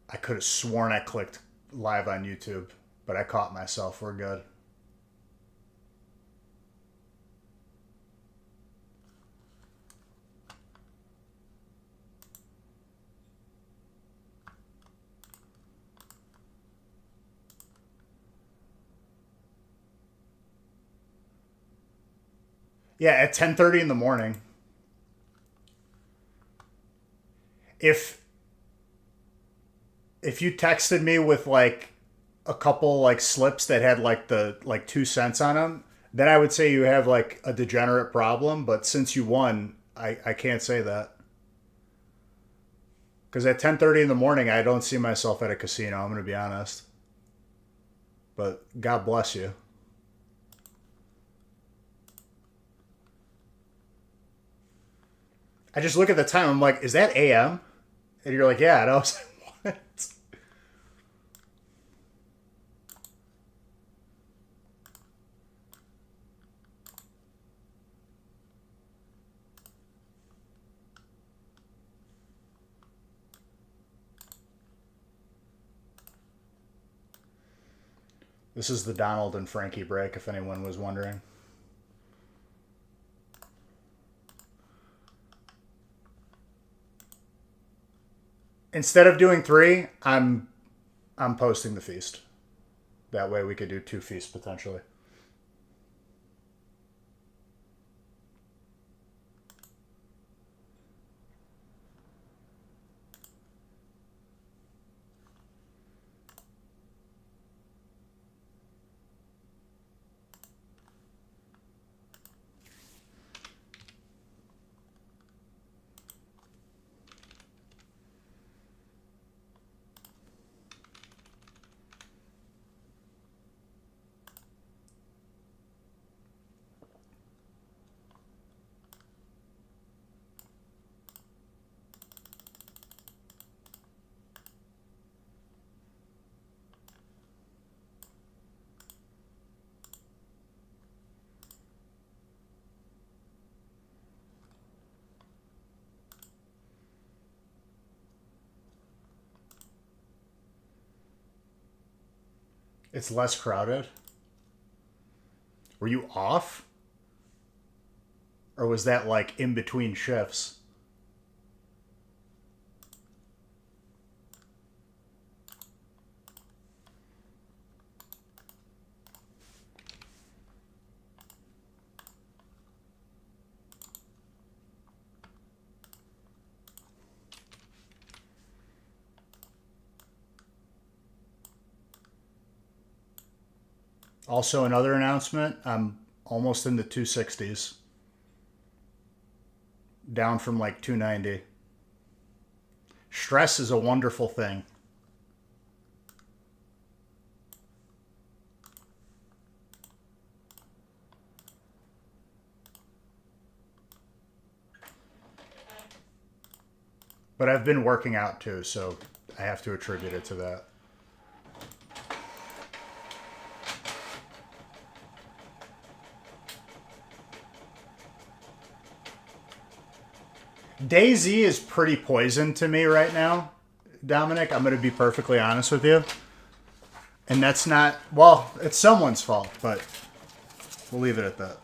I could have sworn I clicked live on YouTube, but I caught myself. We're good. Yeah, at 10:30 in the morning. If if you texted me with like a couple like slips that had like the like 2 cents on them, then I would say you have like a degenerate problem. But since you won, I can't say that because at 10:30 in the morning, I don't see myself at a casino. I'm gonna be honest. But God bless you. I just look at the time. I'm like, is that AM? And you're like, yeah. And I was like, what? This is the Donald and Frankie break, if anyone was wondering. Instead of doing three, I'm posting the feast. That way we could do two feasts potentially. It's less crowded. Were you off? Or was that like in between shifts? Also, another announcement, I'm almost in the 260s, down from like 290. Stress is a wonderful thing. But I've been working out too, so I have to attribute it to that. DayZ is pretty poison to me right now, Dominic. I'm going to be perfectly honest with you. And that's not, well, it's someone's fault, but we'll leave it at that.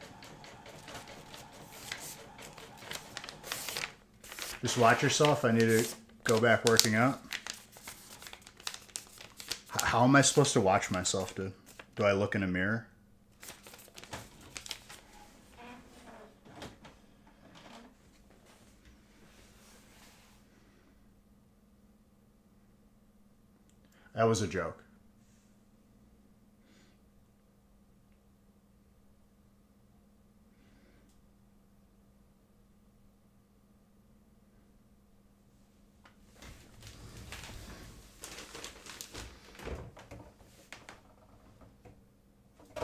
Just watch yourself. I need to go back working out. How am I supposed to watch myself, dude? Do I look in a mirror? That was a joke. I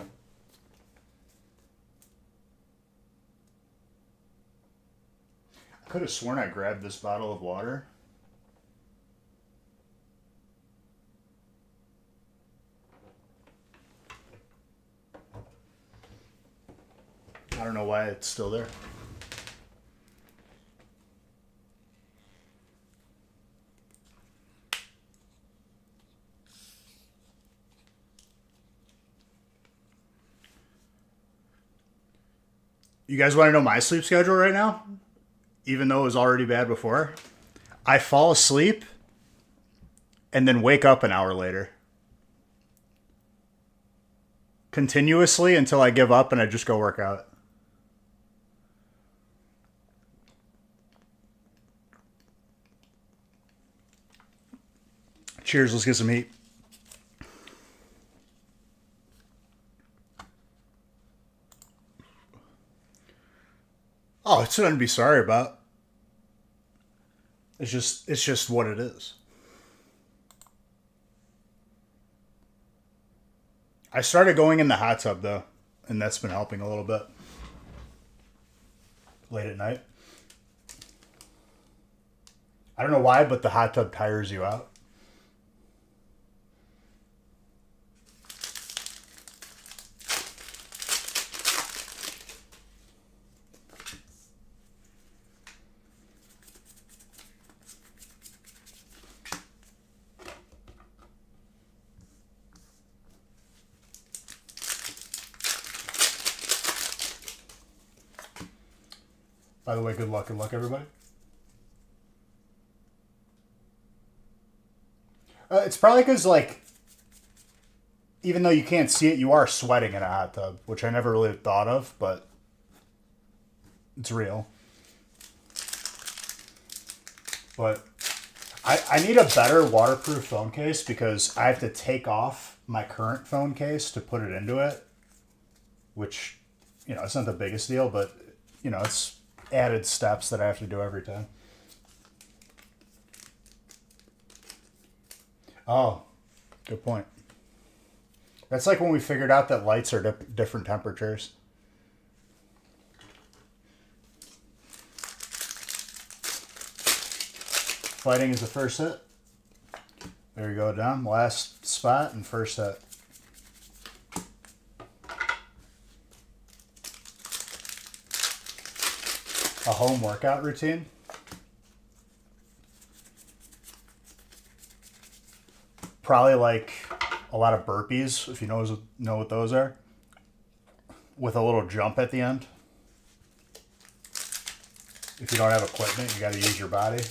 could have sworn I grabbed this bottle of water. I don't know why it's still there. You guys want to know my sleep schedule right now? Even though it was already bad before? I fall asleep and then wake up an hour later. Continuously until I give up and I just go work out. Cheers, let's get some heat. Oh, it's nothing to be sorry about. It's just what it is. I started going in the hot tub though, and that's been helping a little bit. Late at night. I don't know why, but the hot tub tires you out. By the way, good luck, everybody. It's probably because, like, even though you can't see it, you are sweating in a hot tub, which I never really thought of, but it's real. But I need a better waterproof phone case because I have to take off my current phone case to put it into it, which, it's not the biggest deal, but, it's added steps that I have to do every time. Oh, good point. That's like when we figured out that lights are different temperatures. Fighting is the first hit. There you go, Dom. Last spot and first hit. A home workout routine. Probably like a lot of burpees, if you know what those are, with a little jump at the end. If you don't have equipment, you got to use your body.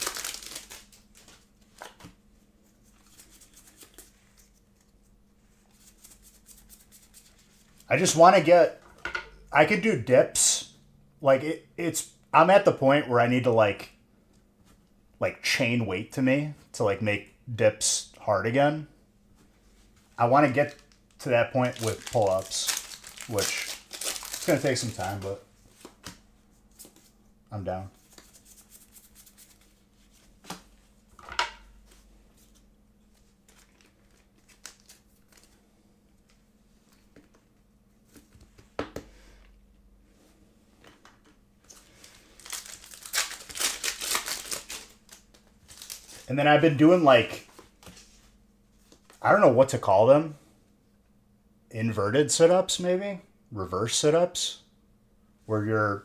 I just want to I could do dips. Like I'm at the point where I need to like chain weight to me to like make dips hard again. I want to get to that point with pull-ups, which it's going to take some time, but I'm down. And then I've been doing like, I don't know what to call them. Inverted sit-ups, maybe? Reverse sit-ups? Where you're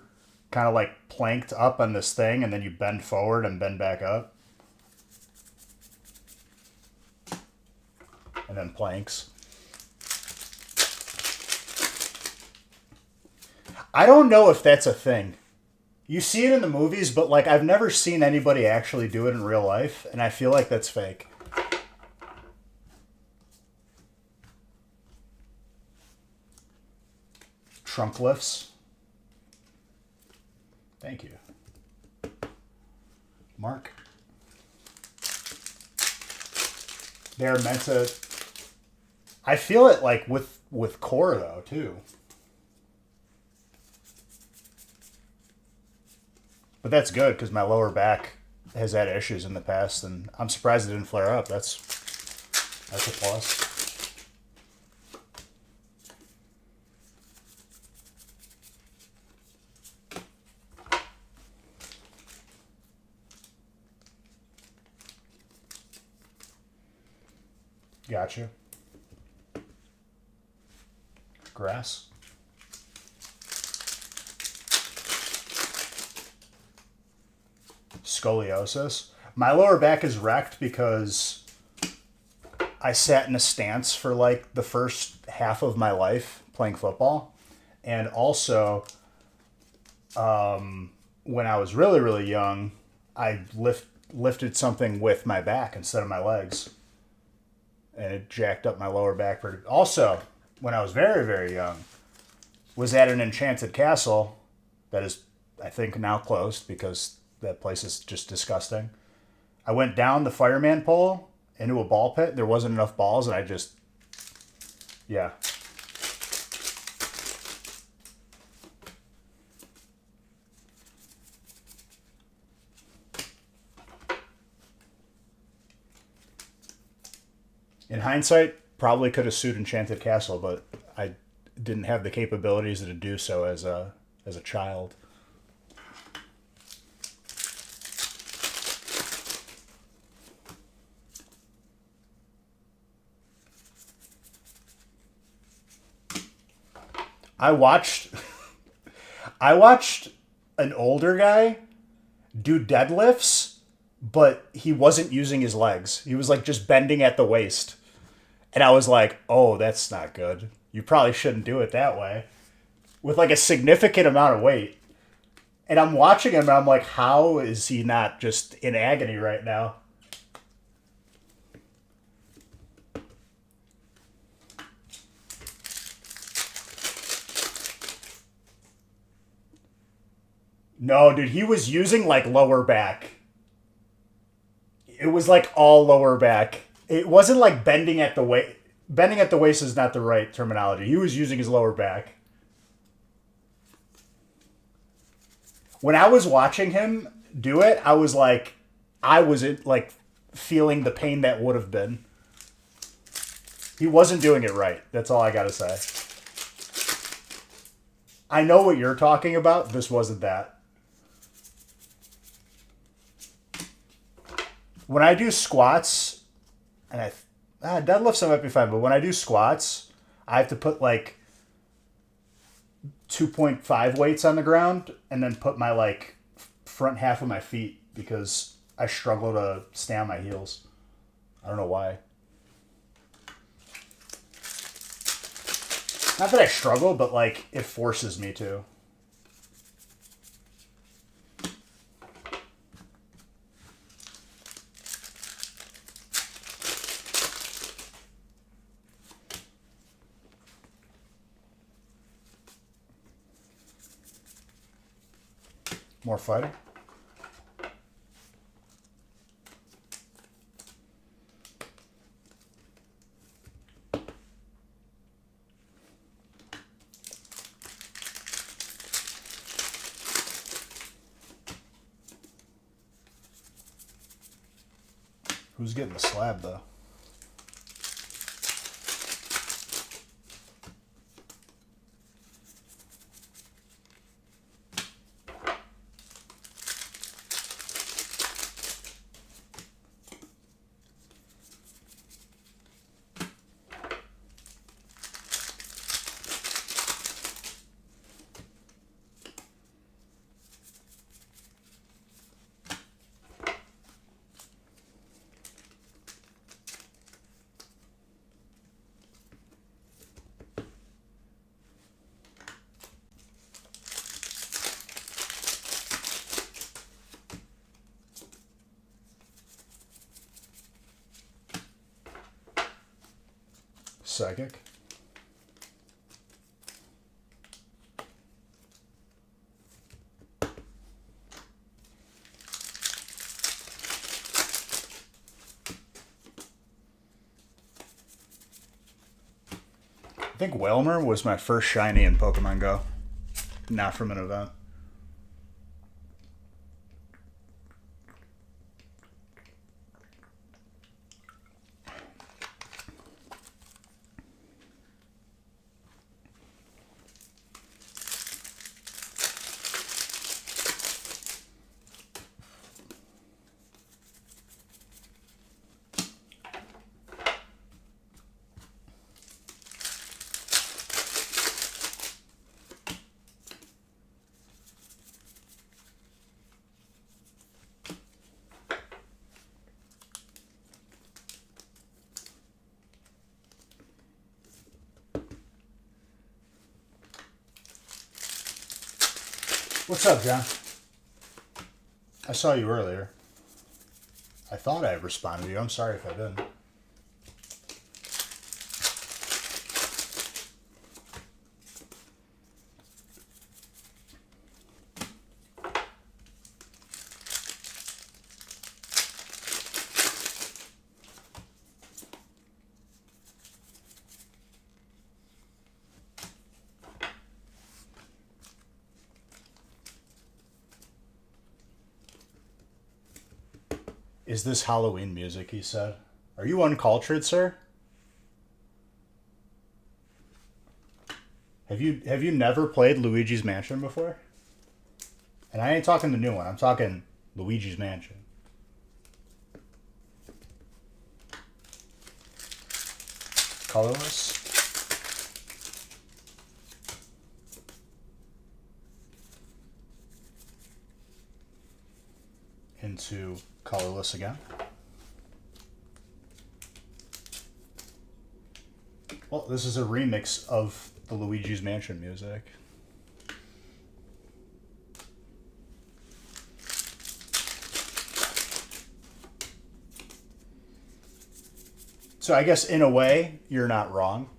kind of like planked up on this thing and then you bend forward and bend back up. And then planks. I don't know if that's a thing. You see it in the movies, but like I've never seen anybody actually do it in real life, and I feel like that's fake. Trunk lifts. Thank you. Mark. They're meant to... I feel it like with core though, too. But that's good because my lower back has had issues in the past, and I'm surprised it didn't flare up. That's a plus. Gotcha. Grass. Scoliosis. My lower back is wrecked because I sat in a stance for like the first half of my life playing football. And also, When I was really, really young, I lifted something with my back instead of my legs, and it jacked up my lower back pretty. Also, when I was very, very young, was at an enchanted castle that is, I think, now closed because that place is just disgusting. I went down the fireman pole into a ball pit. There wasn't enough balls, and I just, yeah. In hindsight, probably could have sued Enchanted Castle, but I didn't have the capabilities to do so as a child. I watched I watched an older guy do deadlifts, but he wasn't using his legs. He was like just bending at the waist. And I was like, "Oh, that's not good. You probably shouldn't do it that way." With like a significant amount of weight. And I'm watching him and I'm like, "How is he not just in agony right now?" No, dude, he was using like lower back. It was like all lower back. It wasn't like bending at the waist. Bending at the waist is not the right terminology. He was using his lower back. When I was watching him do it, I was like, I was like feeling the pain that would have been. He wasn't doing it right. That's all I gotta say. I know what you're talking about. This wasn't that. When I do squats, and deadlifts I might be fine, but when I do squats, I have to put like 2.5 weights on the ground and then put my like front half of my feet because I struggle to stay on my heels. I don't know why. Not that I struggle, but like it forces me to. More fighting? Who's getting the slab, though? Psychic. I think Whelmer was my first shiny in Pokemon Go. Not from an event. What's up, John? I saw you earlier. I thought I responded to you. I'm sorry if I didn't. Is this Halloween music, he said. Are you uncultured, sir? Have you never played Luigi's Mansion before? And I ain't talking the new one. I'm talking Luigi's Mansion. Colorless. Into colorless again. Well, this is a remix of the Luigi's Mansion music. So I guess in a way, you're not wrong.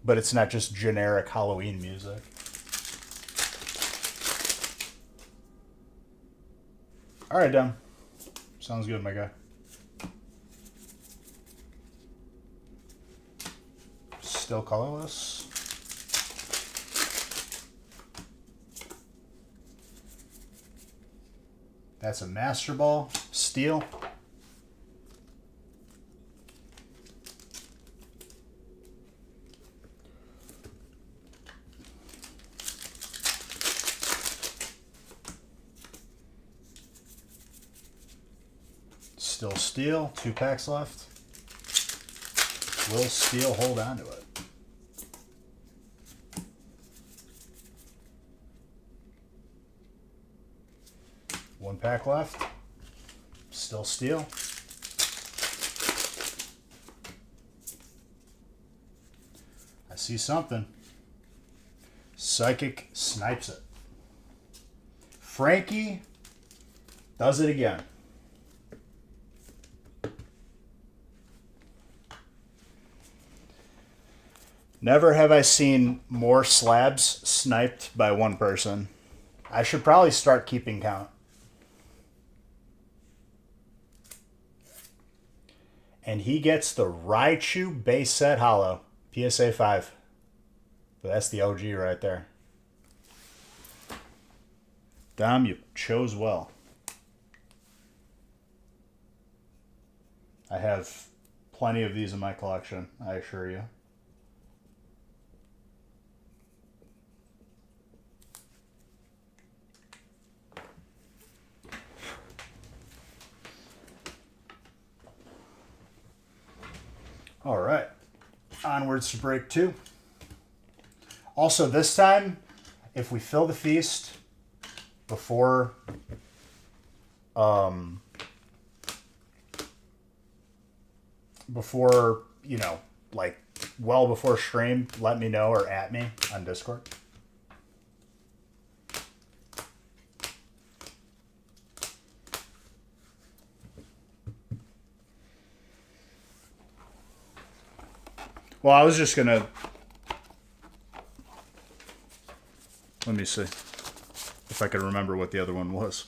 But it's not just generic Halloween music. All right, Dem. Sounds good, my guy. Still colorless. That's a Master Ball. Steel. Still steel. 2 packs left. Will steel hold on to it? One pack left. Still steel. I see something. Psychic snipes it. Frankie does it again. Never have I seen more slabs sniped by one person. I should probably start keeping count. And he gets the Raichu base set hollow. PSA 5. But that's the OG right there. Dom, you chose well. I have plenty of these in my collection, I assure you. All right, onwards to break 2. Also, this time, if we fill the feast before, you know, like well before stream, let me know or at me on Discord. Well, I was just going to... Let me see if I can remember what the other one was.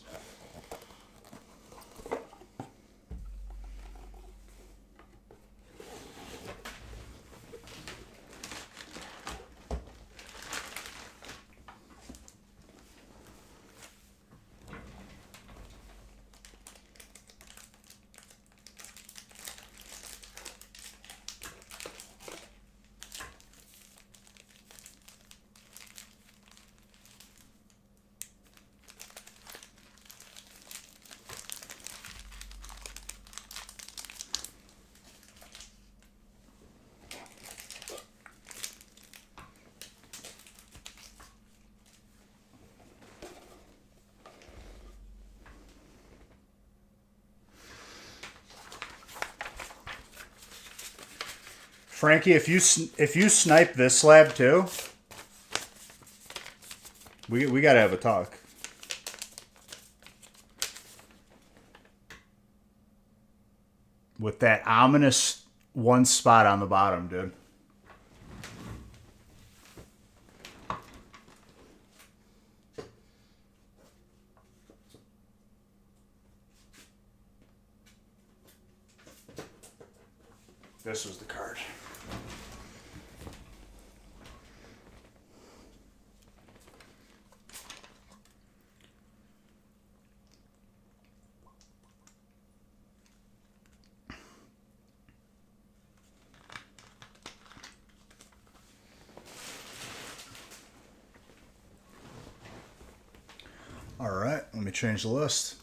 Frankie, if you snipe this slab too, We gotta have a talk. With that ominous one spot on the bottom, dude. This was the card. All right, let me change the list.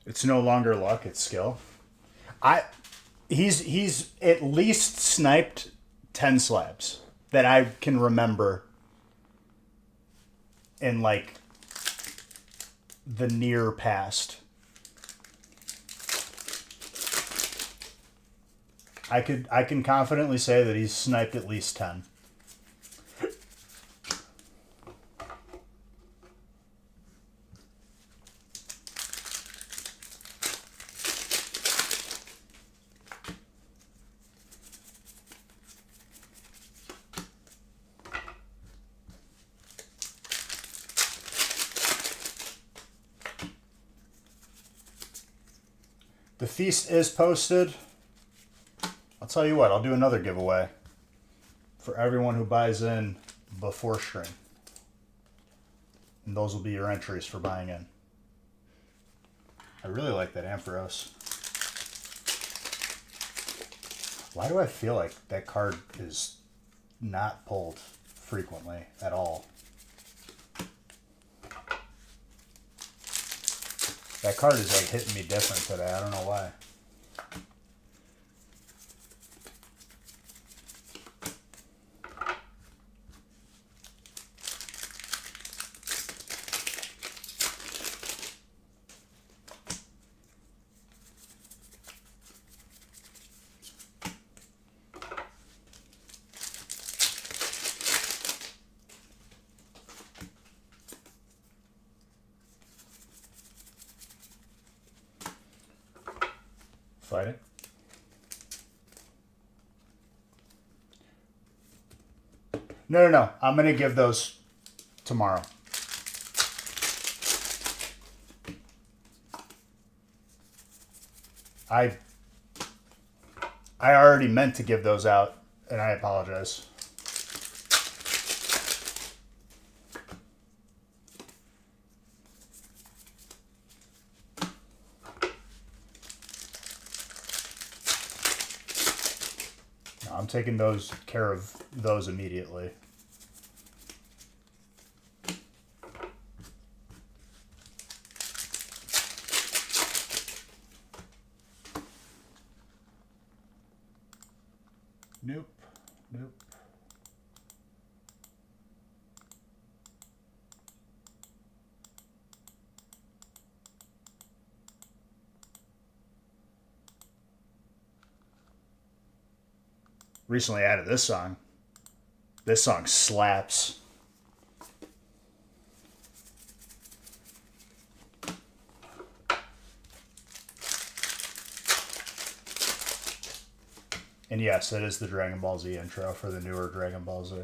It's no longer luck, it's skill. He's at least sniped 10 slabs that I can remember in like the near past. I can confidently say that he's sniped at least 10. The feast is posted. I'll tell you what, I'll do another giveaway for everyone who buys in before stream. And those will be your entries for buying in. I really like that Ampharos. Why do I feel like that card is not pulled frequently at all? That card is like hitting me different today. I don't know why. Fighting. No. I'm going to give those tomorrow. I already meant to give those out, and I apologize. I'm taking care of those immediately. Nope. Recently added this song. This song slaps. And yes, that is the Dragon Ball Z intro for the newer Dragon Ball Z.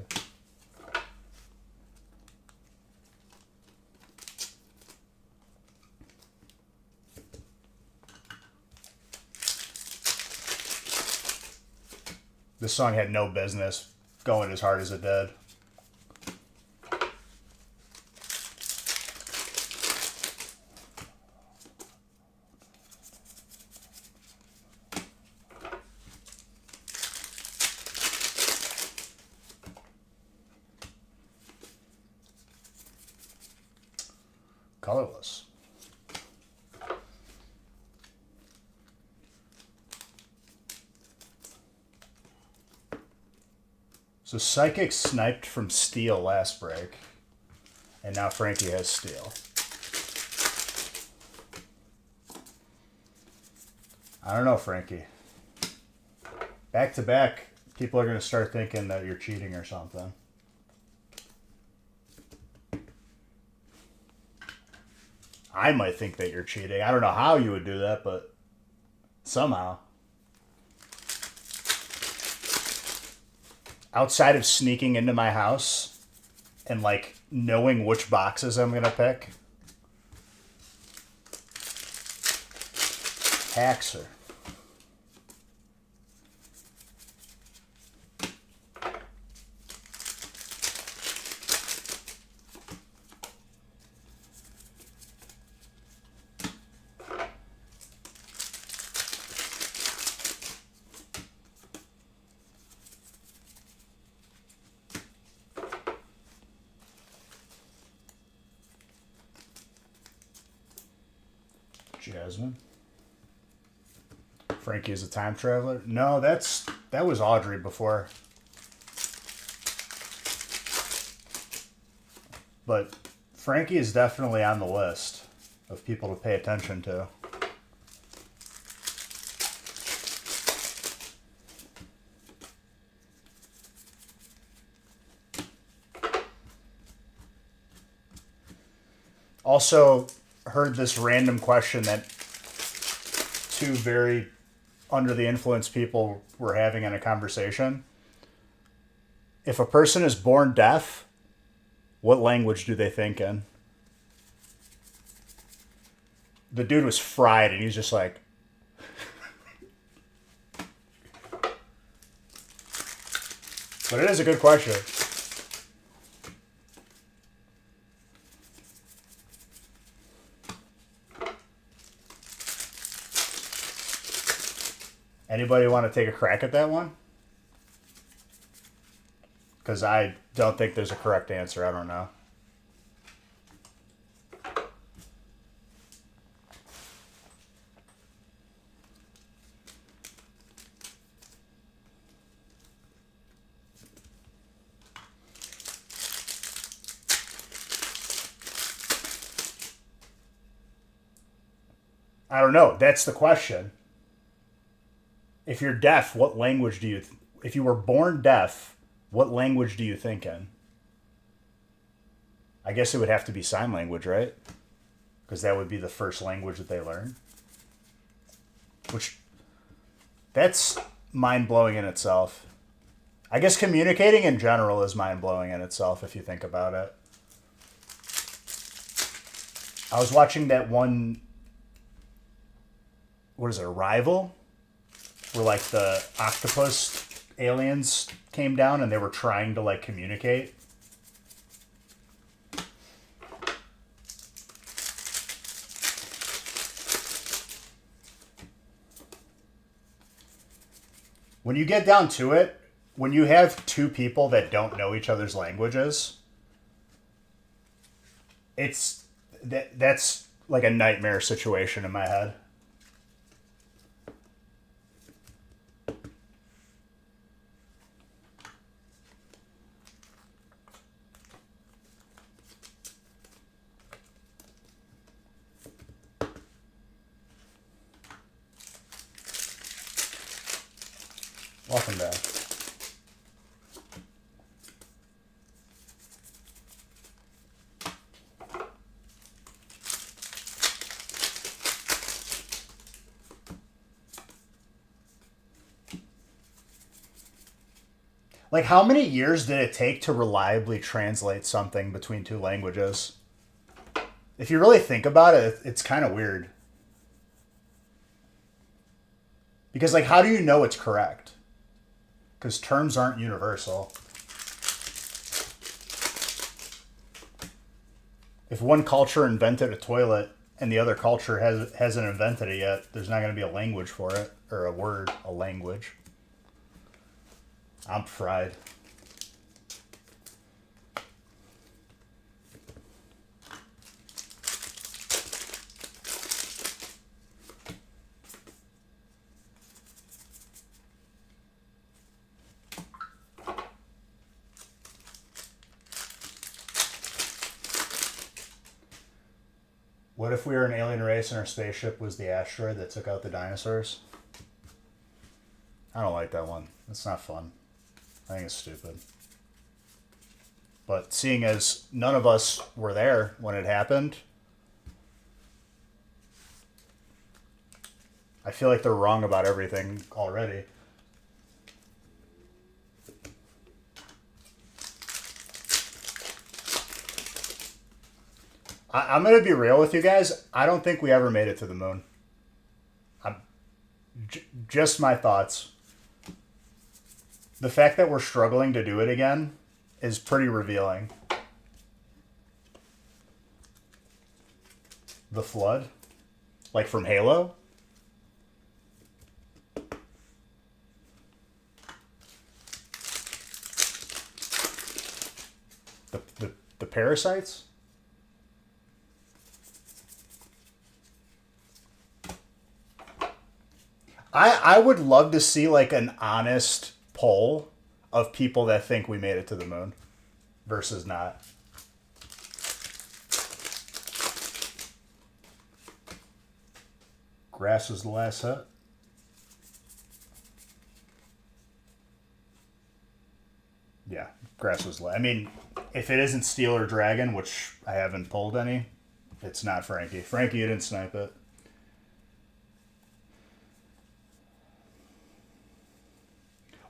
This song had no business going as hard as it did. colorless. So Psychic sniped from Steel last break, and now Frankie has Steel. I don't know, Frankie. Back to back, people are going to start thinking that you're cheating or something. I might think that you're cheating. I don't know how you would do that, but somehow. Outside of sneaking into my house and, like, knowing which boxes I'm going to pick. Haxer. Jasmine. Frankie is a time traveler. No, that was Audrey before. But Frankie is definitely on the list of people to pay attention to. Also, heard this random question that two very under the influence people were having in a conversation. If a person is born deaf, what language do they think in? The dude was fried and he's just like... But it is a good question. Anybody want to take a crack at that one? Because I don't think there's a correct answer. I don't know. I don't know. That's the question. If you're deaf, what language do you... If you were born deaf, what language do you think in? I guess it would have to be sign language, right? Because that would be the first language that they learn. Which... That's mind-blowing in itself. I guess communicating in general is mind-blowing in itself, if you think about it. I was watching that one... What is it, Arrival? Where, like, the octopus aliens came down and they were trying to, like, communicate. When you get down to it, when you have two people that don't know each other's languages, that's like a nightmare situation in my head. Welcome back. Like, how many years did it take to reliably translate something between two languages? If you really think about it, it's kind of weird. Because, like, how do you know it's correct? Because terms aren't universal. If one culture invented a toilet and the other culture hasn't invented it yet, there's not going to be a language for it, or a word, a language. I'm fried. What if we were an alien race and our spaceship was the asteroid that took out the dinosaurs? I don't like that one. It's not fun. I think it's stupid. But seeing as none of us were there when it happened, I feel like they're wrong about everything already. I'm going to be real with you guys. I don't think we ever made it to the moon. Just my thoughts. The fact that we're struggling to do it again is pretty revealing. The flood? Like from Halo? The parasites? I would love to see like an honest poll of people that think we made it to the moon versus not. Grass was the last hit. Yeah, grass was last. I mean, if it isn't steel or dragon, which I haven't pulled any, it's not Frankie. Frankie, you didn't snipe it.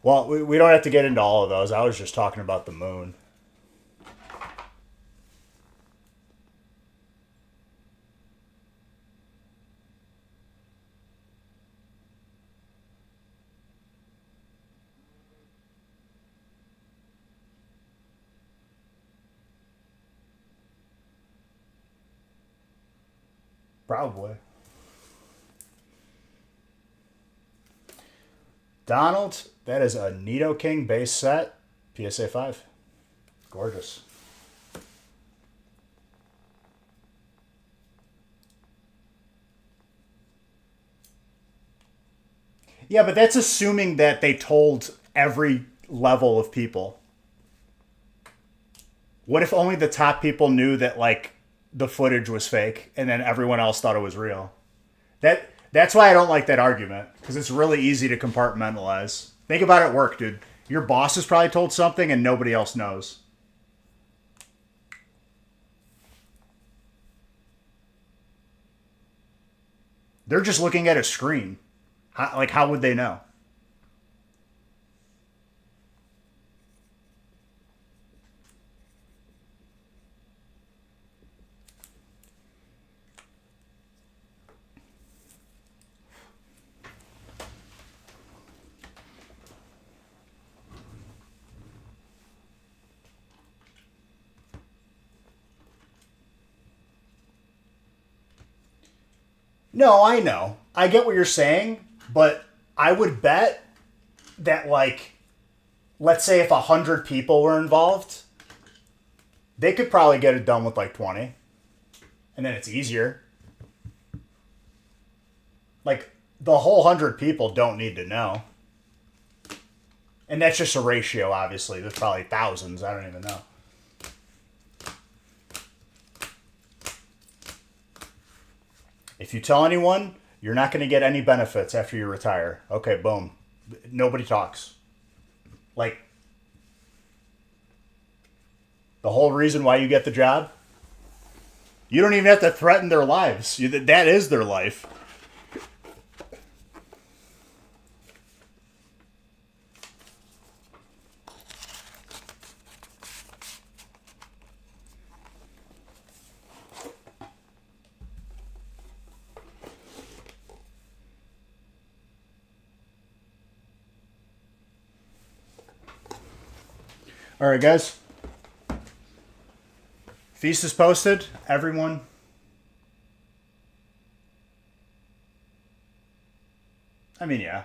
Well, we don't have to get into all of those. I was just talking about the moon. Probably. Donald, that is a Nidoking base set. PSA 5. Gorgeous. Yeah, but that's assuming that they told every level of people. What if only the top people knew that, like, the footage was fake and then everyone else thought it was real? That's why I don't like that argument, because it's really easy to compartmentalize. Think about it at work, dude. Your boss has probably told something and nobody else knows. They're just looking at a screen. How would they know? No, I know. I get what you're saying, but I would bet that, like, let's say if 100 people were involved, they could probably get it done with like 20. And then it's easier. Like, the whole 100 people don't need to know. And that's just a ratio, obviously. There's probably thousands. I don't even know. If you tell anyone, you're not going to get any benefits after you retire. Okay, boom. Nobody talks. Like, the whole reason why you get the job, you don't even have to threaten their lives. That is their life. All right, guys. Feast is posted. Everyone. I mean, yeah.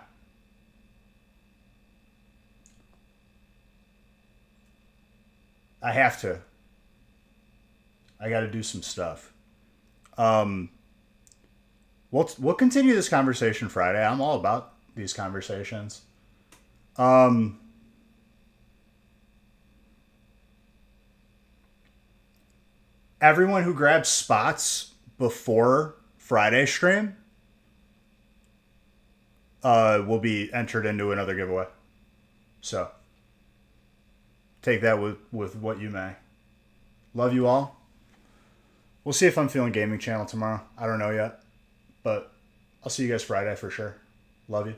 I have to. I got to do some stuff. We'll continue this conversation Friday. I'm all about these conversations. Everyone who grabs spots before Friday stream will be entered into another giveaway. So take that with what you may. Love you all. We'll see if I'm feeling Gaming Channel tomorrow. I don't know yet. But I'll see you guys Friday for sure. Love you.